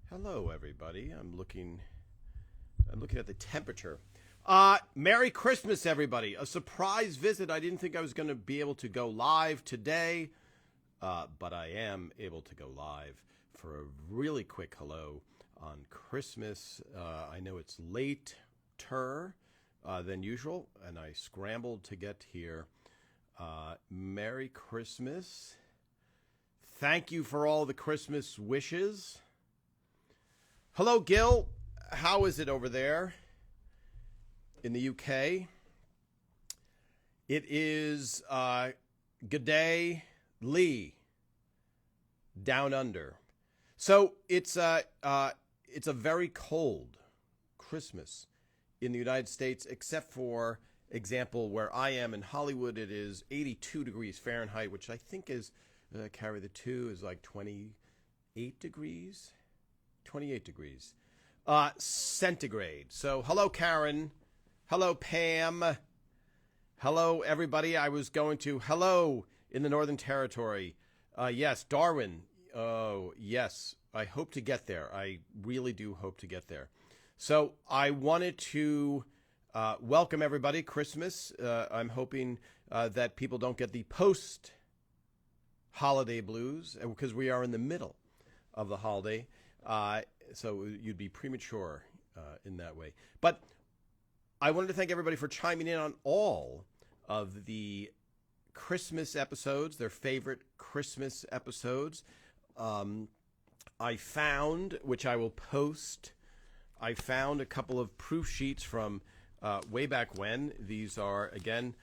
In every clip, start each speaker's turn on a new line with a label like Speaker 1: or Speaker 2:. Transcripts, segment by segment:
Speaker 1: Hello, everybody. I'm looking at the temperature. Merry Christmas, everybody. A surprise visit. I didn't think I was going to be able to go live today, but I am able to go live for a really quick hello on Christmas. I know it's later than usual, and I scrambled to get here. Merry Christmas. Thank you for all the Christmas wishes. Hello, Gil. How is it over there in the UK? It is G'day Lee down under. So it's a very cold Christmas in the United States, except for example where I am in Hollywood. It is 82 degrees Fahrenheit, which I think is carry the two is like 28 degrees. 28 degrees centigrade. So hello, Karen. Hello, Pam. Hello, everybody. I was going to hello in the Northern Territory. Yes, Darwin. Oh, yes. I hope to get there. I really do hope to get there. So I wanted to welcome everybody. Christmas. I'm hoping that people don't get the post-holiday blues because we are in the middle of the holiday. So you'd be premature in that way. But I wanted to thank everybody for chiming in on all of the Christmas episodes, their favorite Christmas episodes. I found, which I will post, I found a couple of proof sheets from way back when. These are, again,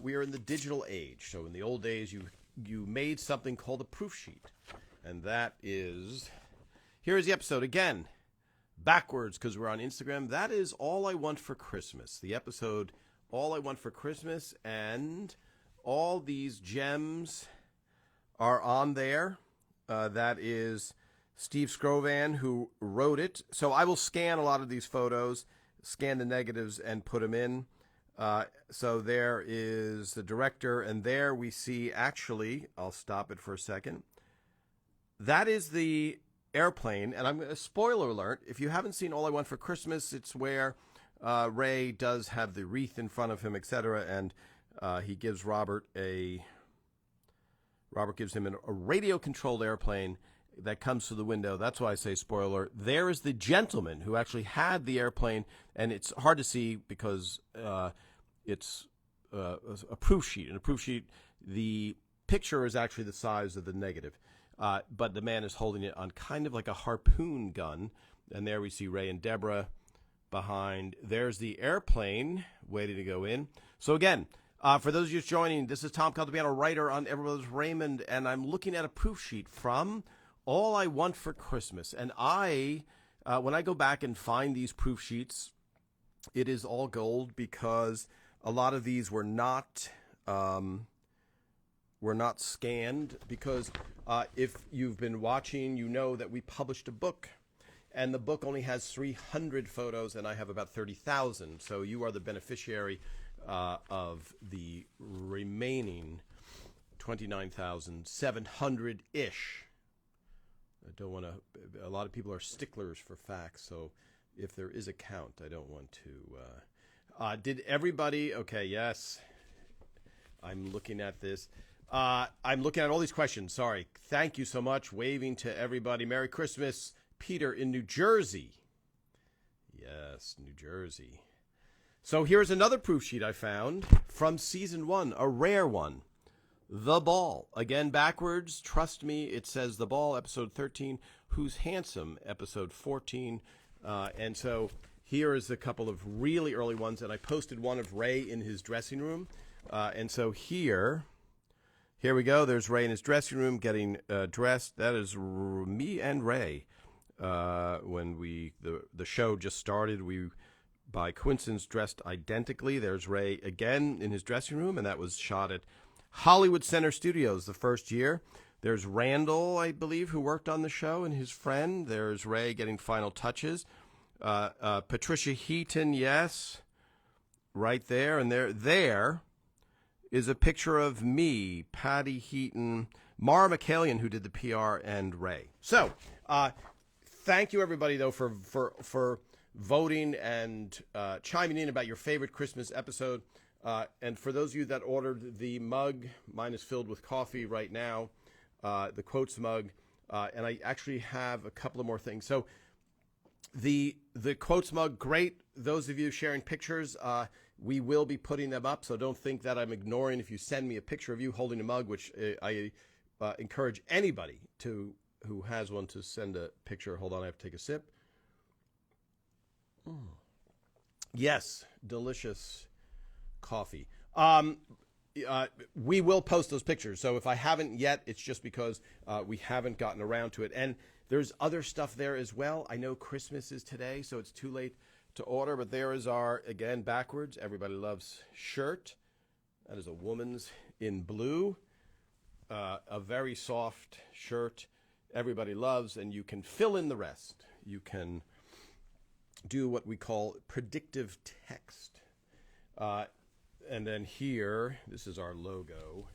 Speaker 1: we are in the digital age. So in the old days, you made something called a proof sheet. And that is... Here is the episode again, backwards because we're on Instagram. That is All I Want for Christmas. The episode All I Want for Christmas, and all these gems are on there. That is Steve Scrovan who wrote it. So I will scan a lot of these photos, scan the negatives, and put them in. So there is the director, and there we see actually, I'll stop it for a second. That is the airplane, and I'm going to spoiler alert. If you haven't seen All I Want for Christmas, it's where Ray does have the wreath in front of him, etc., and he gives Robert gives him a radio-controlled airplane that comes through the window. That's why I say spoiler. There is the gentleman who actually had the airplane, and it's hard to see because it's a proof sheet. In a proof sheet, the picture is actually the size of the negative. But the man is holding it on kind of like a harpoon gun. And there we see Ray and Deborah behind. There's the airplane waiting to go in. So again, for those of you joining, this is Tom Caltabiano, writer on Everybody's Raymond, and I'm looking at a proof sheet from All I Want for Christmas. And when I go back and find these proof sheets, it is all gold because a lot of these were not scanned because if you've been watching, you know that we published a book, and the book only has 300 photos, and I have about 30,000. So you are the beneficiary of the remaining 29,700-ish. I don't want to. A lot of people are sticklers for facts, so if there is a count, I don't want to. Did everybody? Okay, yes. I'm looking at this. I'm looking at all these questions. Sorry. Thank you so much. Waving to everybody. Merry Christmas, Peter in New Jersey. Yes, New Jersey. So here's another proof sheet I found from season 1, a rare one. The Ball. Again, backwards. Trust me, it says The Ball, episode 13. Who's Handsome, episode 14. And so here is a couple of really early ones. And I posted one of Ray in his dressing room. And so here we go. There's Ray in his dressing room getting dressed. That is me and Ray. When the show just started, we, by coincidence, dressed identically. There's Ray again in his dressing room, and that was shot at Hollywood Center Studios the first year. There's Randall, I believe, who worked on the show, and his friend. There's Ray getting final touches. Patricia Heaton, yes, right there. And there is a picture of me, Patty Heaton, Mara McCallion, who did the PR, and Ray. So, Thank you, everybody, though, for voting and chiming in about your favorite Christmas episode. And for those of you that ordered the mug, mine is filled with coffee right now, the Quotes mug, and I actually have a couple of more things. So the Quotes mug, great. Those of you sharing pictures, we will be putting them up, so don't think that I'm ignoring if you send me a picture of you holding a mug, which I encourage anybody who has one to send a picture. Hold on, I have to take a sip. Yes, delicious coffee. We will post those pictures. So if I haven't yet, it's just because we haven't gotten around to it. And there's other stuff there as well. I know Christmas is today, so it's too late to order, but there is our, again, backwards, everybody loves shirt. That is a woman's in blue, a very soft shirt everybody loves, and you can fill in the rest. You can do what we call predictive text. And then here, this is our logo.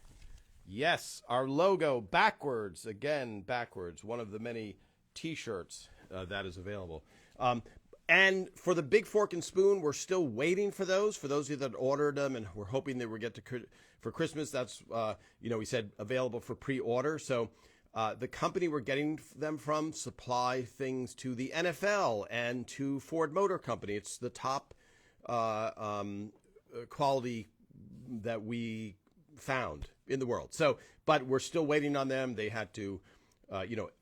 Speaker 1: Yes, our logo, backwards, again, backwards, one of the many T-shirts that is available. And for the Big Fork and Spoon, we're still waiting for those. For those of you that ordered them and we're hoping they will get to for Christmas, that's, we said available for pre-order. So the company we're getting them from supply things to the NFL and to Ford Motor Company. It's the top quality that we found in the world. So, but we're still waiting on them. They had to,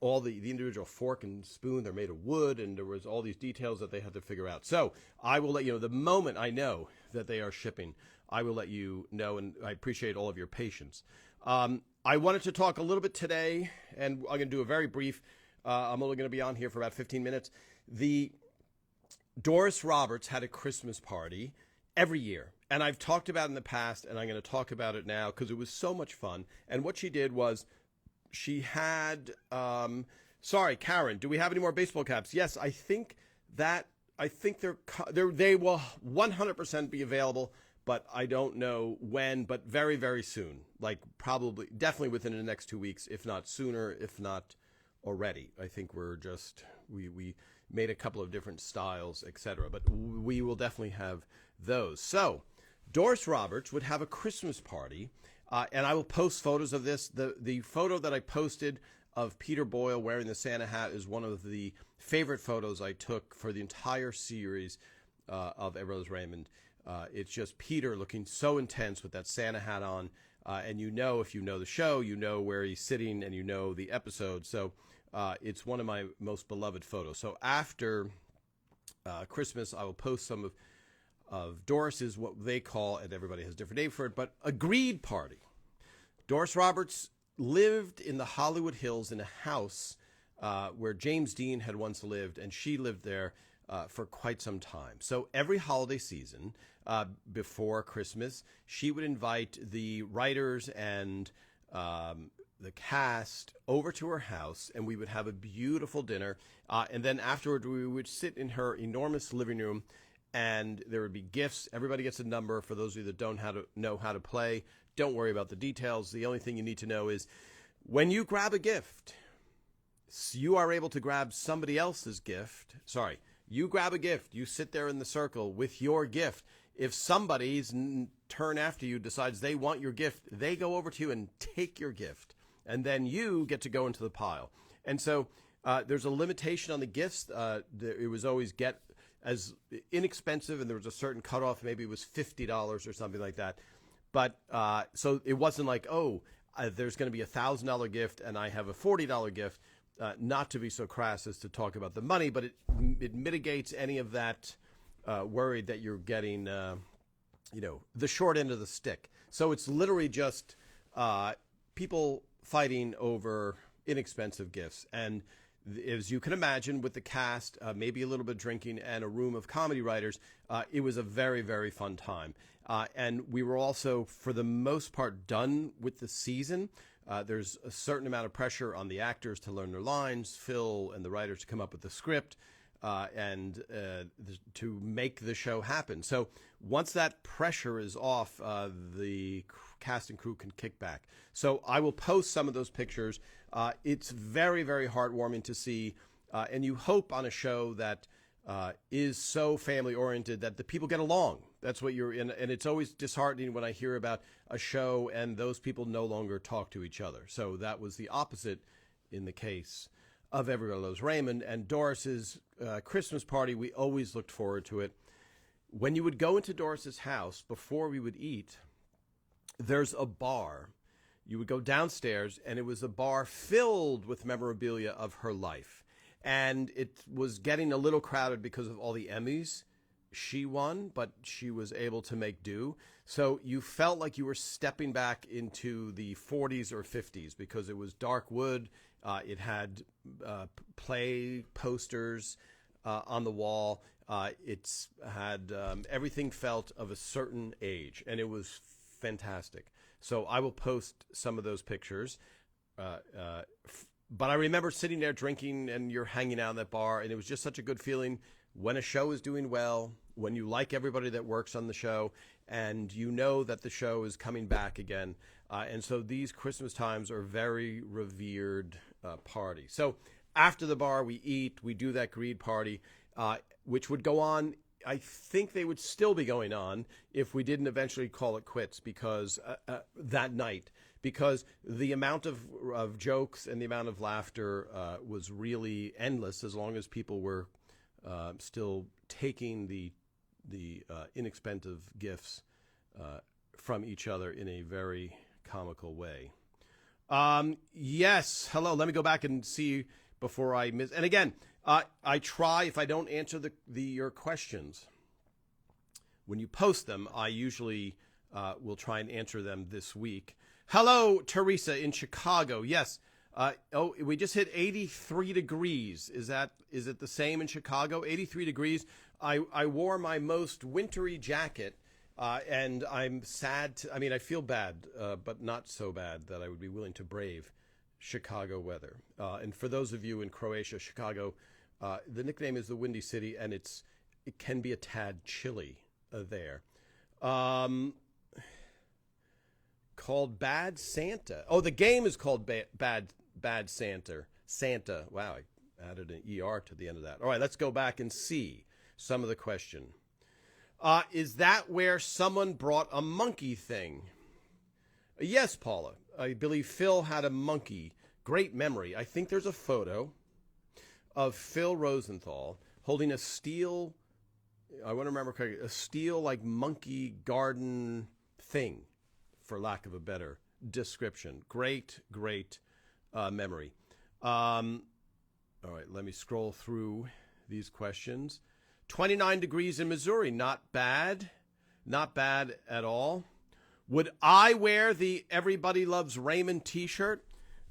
Speaker 1: all the individual fork and spoon, they're made of wood, and there was all these details that they had to figure out. So I will let you know the moment I know that they are shipping. I will let you know, and I appreciate all of your patience. I wanted to talk a little bit today, and I'm going to do a very brief. I'm only going to be on here for about 15 minutes. The Doris Roberts had a Christmas party every year, and I've talked about it in the past, and I'm going to talk about it now because it was so much fun. And what she did was she had, sorry, Karen, do we have any more baseball caps? Yes, I think they will 100% be available, but I don't know when, but very, very soon, like probably, definitely within the next 2 weeks, if not sooner, if not already. I think we're just, we made a couple of different styles, etc., but we will definitely have those. So Doris Roberts would have a Christmas party, and I will post photos of this. The photo that I posted of Peter Boyle wearing the Santa hat is one of the favorite photos I took for the entire series of Everett Raymond. It's just Peter looking so intense with that Santa hat on, and if you know the show, you know where he's sitting, and you know the episode. So it's one of my most beloved photos. So after Christmas, I will post some of Doris's, what they call, and everybody has a different name for it, but agreed party. Doris Roberts lived in the Hollywood Hills in a house where James Dean had once lived, and she lived there for quite some time. So every holiday season before Christmas, she would invite the writers and the cast over to her house, and we would have a beautiful dinner. And then afterward, we would sit in her enormous living room, and there would be gifts. Everybody gets a number. For those of you that don't know how to play, don't worry about the details. The only thing you need to know is when you grab a gift, you are able to grab somebody else's gift. Sorry. You grab a gift, you sit there in the circle with your gift. If somebody's turn after you decides they want your gift, they go over to you and take your gift. And then you get to go into the pile. And so there's a limitation on the gifts. It was always get as inexpensive, and there was a certain cutoff. Maybe it was $50 or something like that. But so it wasn't like, there's going to be a $1,000 gift and I have a $40 gift. Not to be so crass as to talk about the money, but it mitigates any of that worry that you're getting, the short end of the stick. So it's literally just people fighting over inexpensive gifts. And as you can imagine, with the cast, maybe a little bit of drinking and a room of comedy writers, it was a very, very fun time. And we were also, for the most part, done with the season. There's a certain amount of pressure on the actors to learn their lines, Phil and the writers to come up with the script, and to make the show happen. So once that pressure is off, the cast and crew can kick back. So I will post some of those pictures. It's very, very heartwarming to see and you hope on a show that is so family-oriented that the people get along. That's what you're in, and it's always disheartening when I hear about a show and those people no longer talk to each other. So that was the opposite in the case of Everybody Loves Raymond. And Doris's Christmas party, we always looked forward to it. When you would go into Doris's house before we would eat, there's a bar. You would go downstairs, and it was a bar filled with memorabilia of her life. And it was getting a little crowded because of all the Emmys she won, but she was able to make do. So you felt like you were stepping back into the 40s or 50s because it was dark wood. It had play posters on the wall. It's had everything felt of a certain age, and it was fantastic. So I will post some of those pictures. But I remember sitting there drinking, and you're hanging out in that bar, and it was just such a good feeling when a show is doing well, when you like everybody that works on the show, and you know that the show is coming back again. And so these Christmas times are very revered parties. So after the bar, we eat, we do that greed party, which would go on. I think they would still be going on if we didn't eventually call it quits because that night, because the amount of jokes and the amount of laughter was really endless as long as people were still taking the inexpensive gifts from each other in a very comical way. Yes. Hello. Let me go back and see before I miss. And again, I try, if I don't answer your questions when you post them, I usually will try and answer them this week. Hello, Teresa in Chicago. Yes. We just hit 83 degrees. Is it the same in Chicago? 83 degrees. I wore my most wintry jacket, and I'm sad. I feel bad, but not so bad that I would be willing to brave Chicago weather. And for those of you in Croatia, Chicago, the nickname is the Windy City, and it can be a tad chilly there. Called Bad Santa. Oh, the game is called Bad Santa. Santa. Wow, I added an ER to the end of that. All right, let's go back and see some of the question. Is that where someone brought a monkey thing? Yes, Paula. I believe Phil had a monkey. Great memory. I think there's a photo of Phil Rosenthal holding a steel, I want to remember correctly, a steel like monkey garden thing, for lack of a better description. Great memory. All right, let me scroll through these questions. 29 degrees in Missouri, not bad. Not bad at all. Would I wear the Everybody Loves Raymond t-shirt?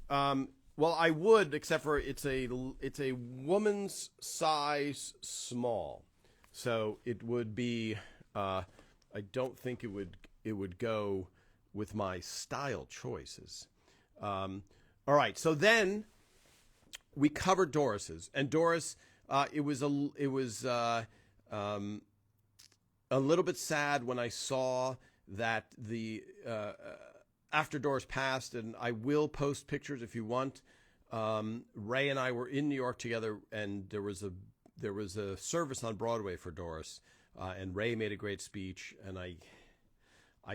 Speaker 1: Well, I would, except for it's a woman's size small. So it would be, I don't think it would go with my style choices. All right, so then we covered Doris's, and Doris, it was a little bit sad when I saw that after Doris passed, and I will post pictures if you want. Ray and I were in New York together, and there was a service on Broadway for Doris, and Ray made a great speech, and I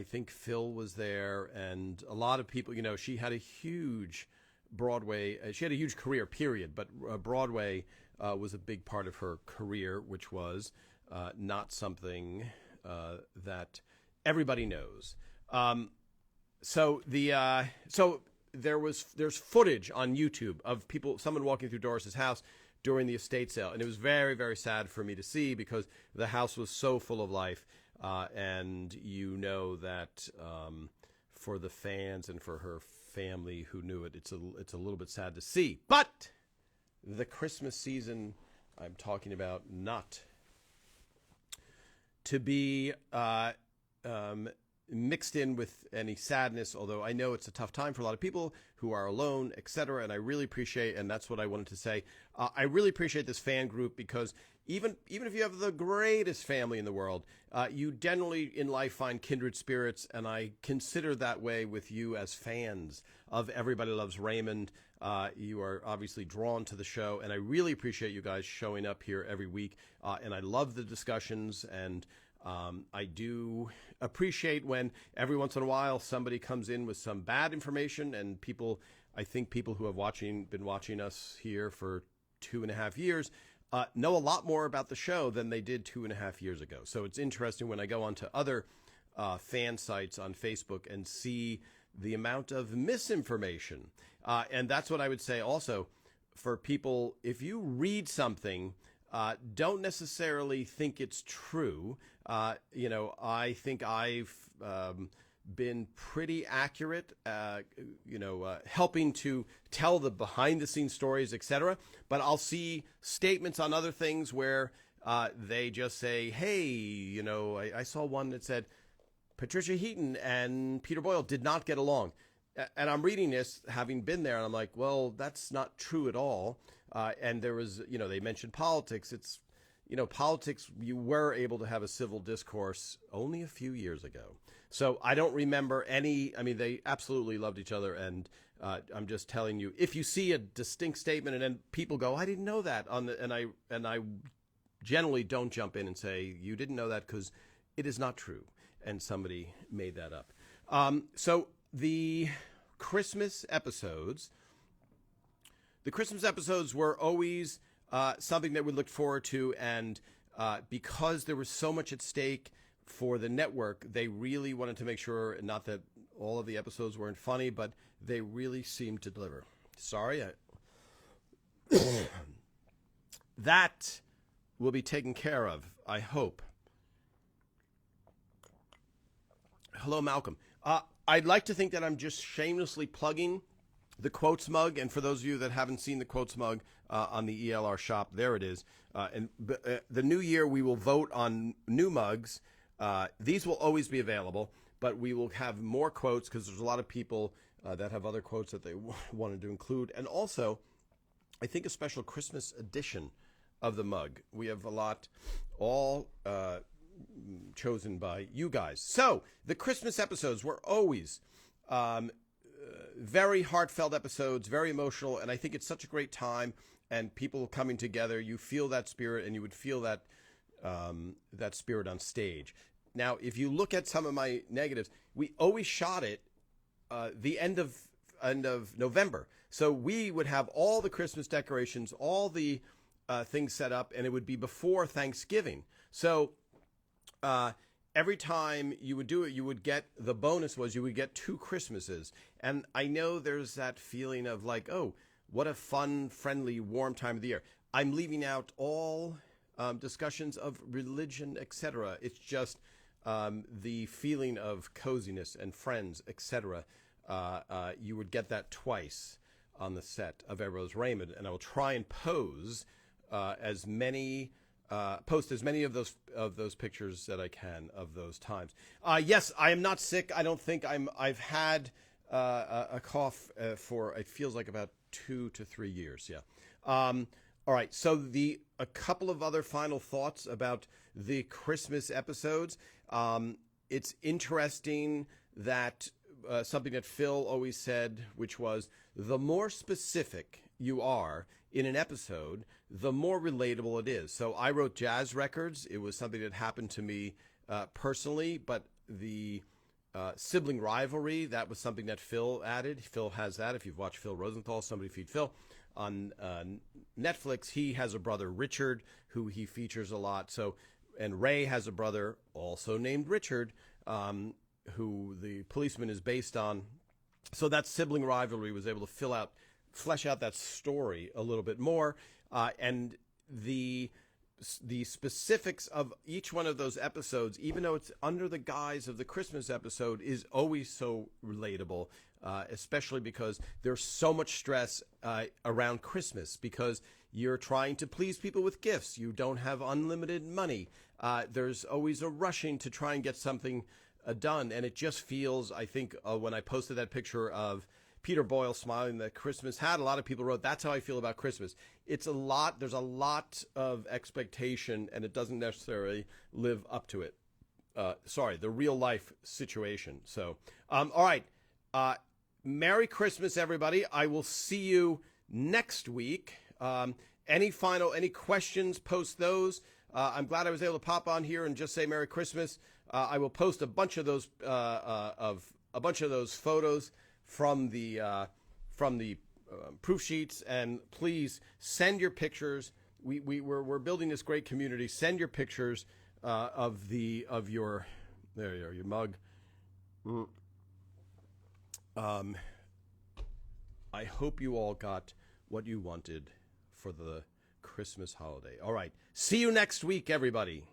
Speaker 1: think Phil was there, and a lot of people. She had a huge Broadway. She had a huge career, period. But Broadway was a big part of her career, which was not something that everybody knows. So there's footage on YouTube of someone walking through Doris's house during the estate sale, and it was very, very sad for me to see because the house was so full of life, and that for the fans and for her family who knew it, it's a little bit sad to see. But the Christmas season I'm talking about not to be mixed in with any sadness, although I know it's a tough time for a lot of people who are alone, etc. And I really appreciate, and that's what I wanted to say, I really appreciate this fan group, because even if you have the greatest family in the world, you generally in life find kindred spirits, and I consider that way with you as fans of Everybody Loves Raymond. You are obviously drawn to the show, and I really appreciate you guys showing up here every week, and I love the discussions, and I do appreciate when every once in a while somebody comes in with some bad information, and I think people who have been watching us here for 2.5 years know a lot more about the show than they did 2.5 years ago. So it's interesting when I go onto other fan sites on Facebook and see the amount of misinformation. And that's what I would say also for people. If you read something, don't necessarily think it's true. I think I've been pretty accurate, helping to tell the behind-the-scenes stories, etc. But I'll see statements on other things where they just say, hey, I saw one that said, Patricia Heaton and Peter Boyle did not get along. And I'm reading this, having been there, and I'm like, well, that's not true at all. And there was, they mentioned politics. It's, politics, you were able to have a civil discourse only a few years ago. So I don't remember they absolutely loved each other. And I'm just telling you, if you see a distinct statement and then people go, I didn't know that, and I generally don't jump in and say, you didn't know that, because it is not true. And somebody made that up. So the Christmas episodes were always something that we looked forward to, and because there was so much at stake for the network, they really wanted to make sure, not that all of the episodes weren't funny, but they really seemed to deliver. Sorry. That will be taken care of, I hope. Hello, Malcolm. I'd like to think that I'm just shamelessly plugging the Quotes mug, and for those of you that haven't seen the Quotes mug on the ELR shop, there it is. The new year, we will vote on new mugs. These will always be available, but we will have more quotes, because there's a lot of people that have other quotes that they wanted to include. And also, I think a special Christmas edition of the mug. We have a lot, all chosen by you guys. So the Christmas episodes were always very heartfelt episodes, very emotional, and I think it's such a great time, and people coming together. You feel that spirit, and you would feel that that spirit on stage. Now, if you look at some of my negatives, we always shot it the end of November, so we would have all the Christmas decorations, all the things set up, and it would be before Thanksgiving. So every time you would do it, you would get, the bonus was you would get 2 Christmases. And I know there's that feeling of like, oh, what a fun, friendly, warm time of the year. I'm leaving out all discussions of religion, etc. It's just the feeling of coziness and friends, etc. You would get that twice on the set of Everybody's Raymond. And I will try and post as many of those pictures that I can of those times. Yes, I am not sick. I don't think I've had a cough for, it feels like about 2 to 3 years. Yeah. All right. So a couple of other final thoughts about the Christmas episodes. It's interesting that something that Phil always said, which was, the more specific you are in an episode, the more relatable it is. So I wrote jazz records. It was something that happened to me personally, but the sibling rivalry, that was something that Phil added. Phil has that. If you've watched Phil Rosenthal, Somebody Feed Phil, on Netflix, he has a brother, Richard, who he features a lot. So, and Ray has a brother also named Richard, who the policeman is based on. So that sibling rivalry was able to flesh out that story a little bit more. And the specifics of each one of those episodes, even though it's under the guise of the Christmas episode, is always so relatable, especially because there's so much stress around Christmas, because you're trying to please people with gifts. You don't have unlimited money. There's always a rushing to try and get something done. And it just feels, I think, when I posted that picture of Peter Boyle smiling that Christmas hat, a lot of people wrote, that's how I feel about Christmas. It's a lot, there's a lot of expectation, and it doesn't necessarily live up to it. The real life situation. So, all right. Merry Christmas, everybody. I will see you next week. Any questions, post those. I'm glad I was able to pop on here and just say Merry Christmas. I will post a bunch of those photos from the proof sheets, and please send your pictures. We're building this great community. Send your pictures of your there you are, your mug. I hope you all got what you wanted for the Christmas holiday. All right. See you next week, everybody.